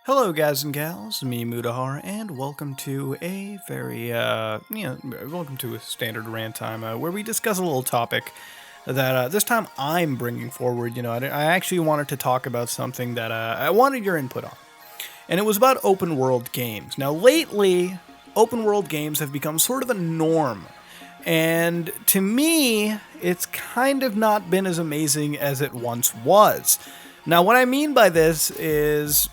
Hello, guys and gals. Me, Mudahar, and welcome to a welcome to a standard rant time where we discuss a little topic that this time I'm bringing forward. I actually wanted to talk about something that I wanted your input on, and it was about open world games. Now, lately, open world games have become sort of a norm, and to me, it's kind of not been as amazing as it once was. Now, what I mean by this is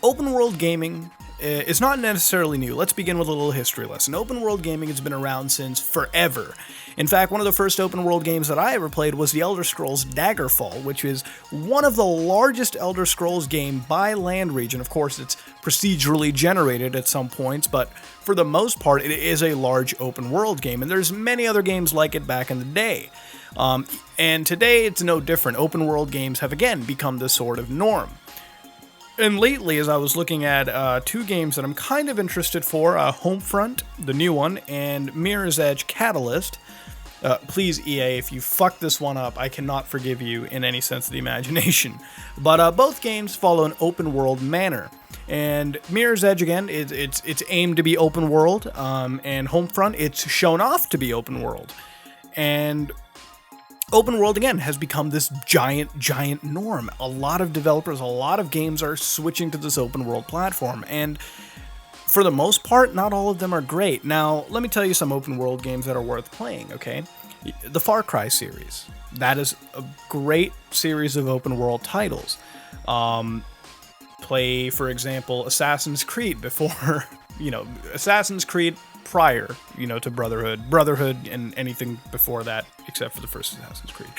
open world gaming is not necessarily new. Let's begin with a little history lesson. Open world gaming has been around since forever. In fact, one of the first open world games that I ever played was the Elder Scrolls Daggerfall, which is one of the largest Elder Scrolls game by land region. Of course, it's procedurally generated at some points, but for the most part, it is a large open world game, and there's many other games like it back in the day. And today, it's no different. Open world games have again become the sort of norm. And lately, as I was looking at two games that I'm kind of interested for, Homefront, the new one, and Mirror's Edge Catalyst. Please, EA, if you fuck this one up, I cannot forgive you in any sense of the imagination. But both games follow an open world manner. And Mirror's Edge, again, it's aimed to be open world, and Homefront, it's shown off to be open world. And open world, again, has become this giant norm. A lot of developers, a lot of games are switching to this open world platform, and for the most part, not all of them are great. Now, let me tell you some open world games that are worth playing, okay? The Far Cry series. That is a great series of open world titles. Play, for example, Assassin's Creed before, Assassin's Creed prior, to Brotherhood, and anything before that, except for the first Assassin's Creed.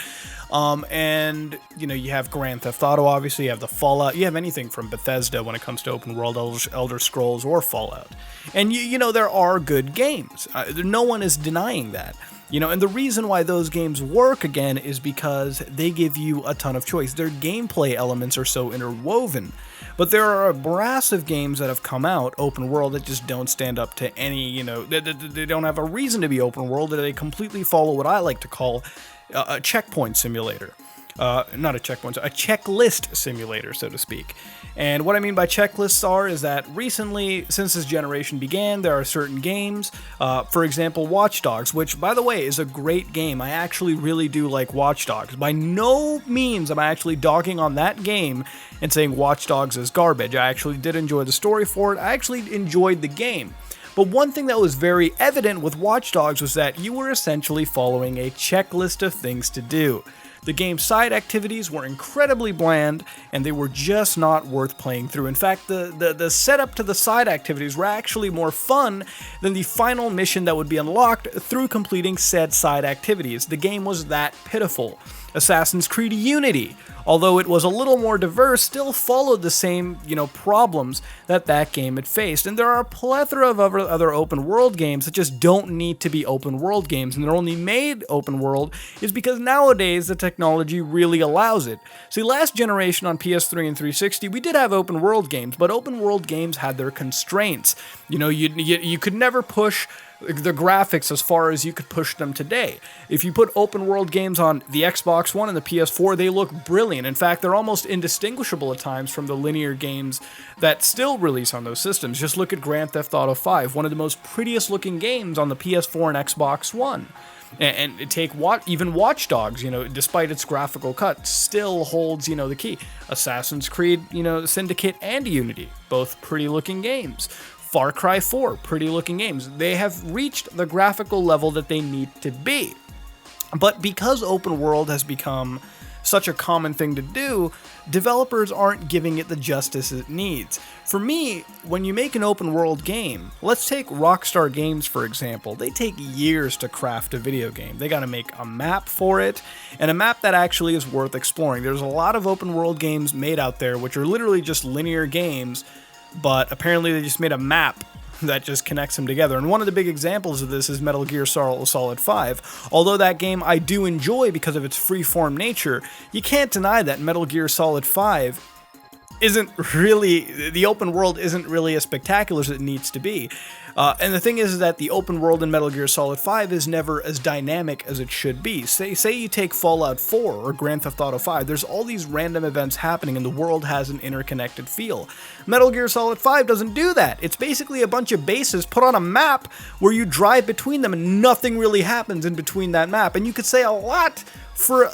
And, you have Grand Theft Auto, obviously, you have the Fallout, you have anything from Bethesda when it comes to open world, Elder Scrolls, or Fallout. And, there are good games. No one is denying that. And the reason why those games work, again, is because they give you a ton of choice. Their gameplay elements are so interwoven. But there are a brass of games that have come out, open world, that just don't stand up to any, they don't have a reason to be open world, that they completely follow what I like to call a checkpoint simulator. Not a checkpoint, a checklist simulator, so to speak. And what I mean by checklists is that recently, since this generation began, there are certain games, for example, Watch Dogs, which, by the way, is a great game. I actually really do like Watch Dogs. By no means am I actually dogging on that game and saying Watch Dogs is garbage. I actually did enjoy the story for it. I actually enjoyed the game. But one thing that was very evident with Watch Dogs was that you were essentially following a checklist of things to do. The game's side activities were incredibly bland, and they were just not worth playing through. In fact, the setup to the side activities were actually more fun than the final mission that would be unlocked through completing said side activities. The game was that pitiful. Assassin's Creed Unity, although it was a little more diverse, still followed the same, problems that game had faced. And there are a plethora of other open world games that just don't need to be open world games, and they're only made open world is because nowadays the technology really allows it. See, last generation on PS3 and 360, we did have open world games, but open world games had their constraints. You could never push the graphics as far as you could push them today. If you put open world games on the Xbox One and the PS4, they look brilliant. In fact, they're almost indistinguishable at times from the linear games that still release on those systems. Just look at Grand Theft Auto 5, one of the most prettiest looking games on the PS4 and Xbox One. And take even Watch Dogs, despite its graphical cut, still holds, the key. Assassin's Creed, Syndicate and Unity, both pretty looking games. Far Cry 4, pretty looking games. They have reached the graphical level that they need to be. But because open world has become such a common thing to do, developers aren't giving it the justice it needs. For me, when you make an open world game, let's take Rockstar Games for example, they take years to craft a video game. They gotta make a map for it, and a map that actually is worth exploring. There's a lot of open world games made out there which are literally just linear games, but apparently they just made a map that just connects them together. And one of the big examples of this is Metal Gear Solid 5. Although that game I do enjoy because of its free-form nature, you can't deny that Metal Gear Solid 5 isn't really, the open world isn't really as spectacular as it needs to be. And the thing is that the open world in Metal Gear Solid 5 is never as dynamic as it should be. Say you take Fallout 4 or Grand Theft Auto 5, there's all these random events happening and the world has an interconnected feel. Metal Gear Solid 5 doesn't do that. It's basically a bunch of bases put on a map where you drive between them and nothing really happens in between that map. And you could say a lot for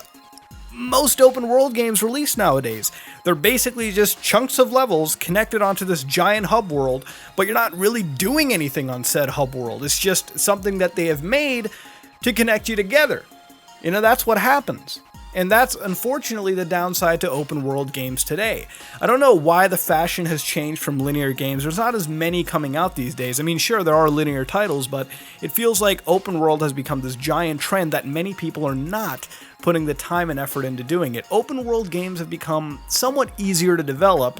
most open world games released nowadays. They're basically just chunks of levels connected onto this giant hub world, but you're not really doing anything on said hub world. It's just something that they have made to connect you together. You know, that's what happens. And that's unfortunately the downside to open world games today. I don't know why the fashion has changed from linear games. There's not as many coming out these days. I mean, sure, there are linear titles, but it feels like open world has become this giant trend that many people are not putting the time and effort into doing it. Open world games have become somewhat easier to develop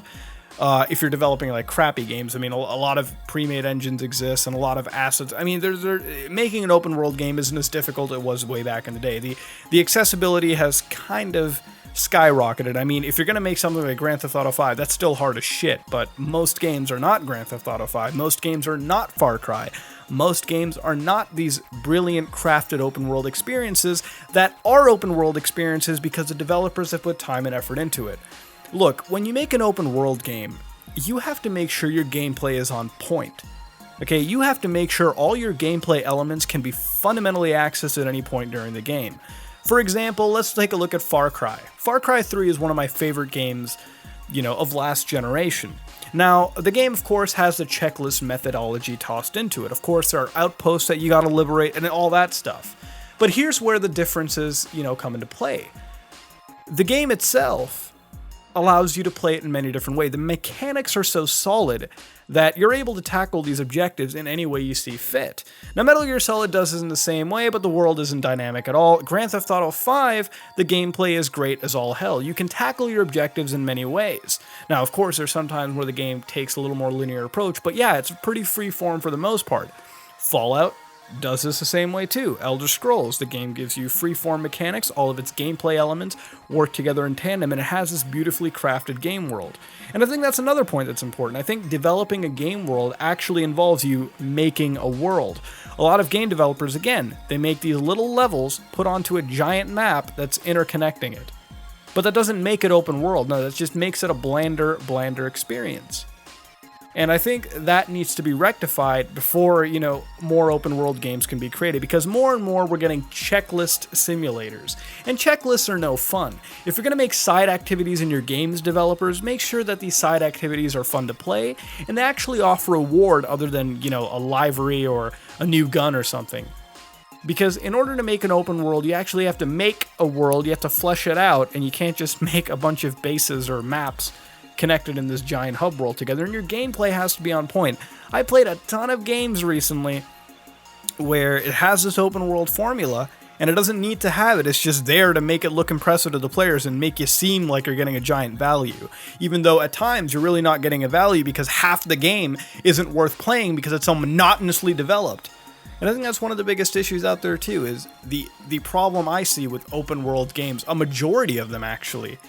if you're developing like crappy games. I mean, a lot of pre-made engines exist and a lot of assets. I mean, making an open world game isn't as difficult as it was way back in the day. The accessibility has kind of skyrocketed. I mean, if you're going to make something like Grand Theft Auto 5, that's still hard as shit, but most games are not Grand Theft Auto 5. Most games are not Far Cry. Most games are not these brilliant crafted open world experiences that are open world experiences because the developers have put time and effort into it. Look, when you make an open world game, you have to make sure your gameplay is on point. Okay, you have to make sure all your gameplay elements can be fundamentally accessed at any point during the game. For example, let's take a look at Far Cry. Far Cry 3 is one of my favorite games, of last generation. Now, the game, of course, has the checklist methodology tossed into it. Of course, there are outposts that you gotta liberate and all that stuff. But here's where the differences, come into play. The game itself allows you to play it in many different ways. The mechanics are so solid that you're able to tackle these objectives in any way you see fit. Now, Metal Gear Solid does this in the same way, but the world isn't dynamic at all. Grand Theft Auto 5, the gameplay is great as all hell. You can tackle your objectives in many ways. Now, of course, there's sometimes where the game takes a little more linear approach, but yeah, it's pretty free form for the most part. Fallout does this the same way too. Elder Scrolls, the game gives you free-form mechanics, all of its gameplay elements work together in tandem, and it has this beautifully crafted game world. And I think that's another point that's important. I think developing a game world actually involves you making a world. A lot of game developers, again, they make these little levels put onto a giant map that's interconnecting it. But that doesn't make it open world. No, that just makes it a blander experience. And I think that needs to be rectified before, more open world games can be created, because more and more we're getting checklist simulators. And checklists are no fun. If you're going to make side activities in your games, developers, make sure that these side activities are fun to play and they actually offer a reward other than, a livery or a new gun or something. Because in order to make an open world, you actually have to make a world, you have to flesh it out, and you can't just make a bunch of bases or maps connected in this giant hub world together, and your gameplay has to be on point. I played a ton of games recently where it has this open world formula, and it doesn't need to have it. It's just there to make it look impressive to the players and make you seem like you're getting a giant value. Even though at times you're really not getting a value because half the game isn't worth playing because it's so monotonously developed. And I think that's one of the biggest issues out there too, is the problem I see with open world games, a majority of them actually.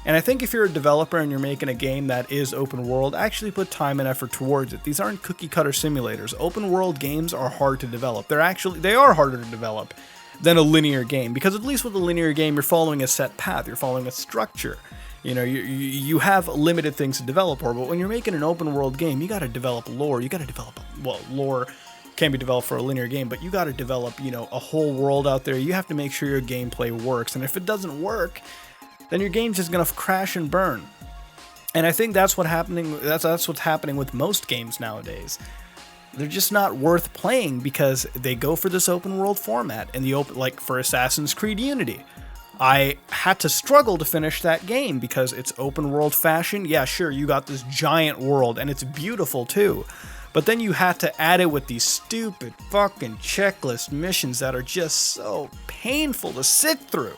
And I think if you're a developer and you're making a game that is open world, actually put time and effort towards it. These aren't cookie cutter simulators. Open world games are hard to develop. They are harder to develop than a linear game, because at least with a linear game, you're following a set path, you're following a structure. You have limited things to develop for, but when you're making an open world game, you gotta develop lore, lore can be developed for a linear game, but you gotta develop, a whole world out there. You have to make sure your gameplay works, and if it doesn't work, then your game's just gonna crash and burn. And I think that's what's happening with most games nowadays. They're just not worth playing because they go for this open world format. And like for Assassin's Creed Unity, I had to struggle to finish that game because it's open world fashion. Yeah, sure, you got this giant world and it's beautiful too. But then you had to add it with these stupid fucking checklist missions that are just so painful to sit through.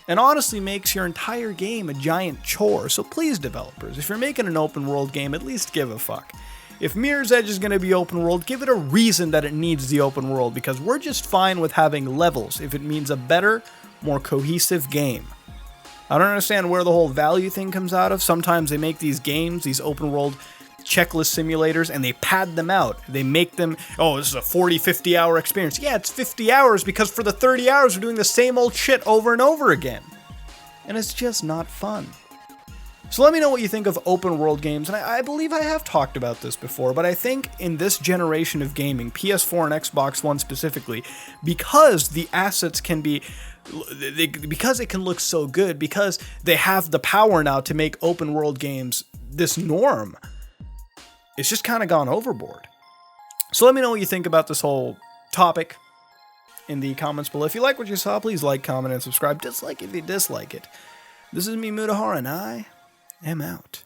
And honestly makes your entire game a giant chore. So please, developers, if you're making an open world game, at least give a fuck. If Mirror's Edge is going to be open world, give it a reason that it needs the open world, because we're just fine with having levels if it means a better, more cohesive game. I don't understand where the whole value thing comes out of. Sometimes they make these games, these open world checklist simulators, and they pad them out. They make them, oh, this is a 40, 50 hour experience. Yeah, it's 50 hours because for the 30 hours we're doing the same old shit over and over again. And it's just not fun. So let me know what you think of open world games, and I believe I have talked about this before, but I think in this generation of gaming, PS4 and Xbox One specifically, because the assets can be, because it can look so good, because they have the power now to make open world games this norm, it's just kind of gone overboard. So let me know what you think about this whole topic in the comments below. If you like what you saw, please like, comment, and subscribe. Dislike if you dislike it. This is me, Mutahar, and I am out.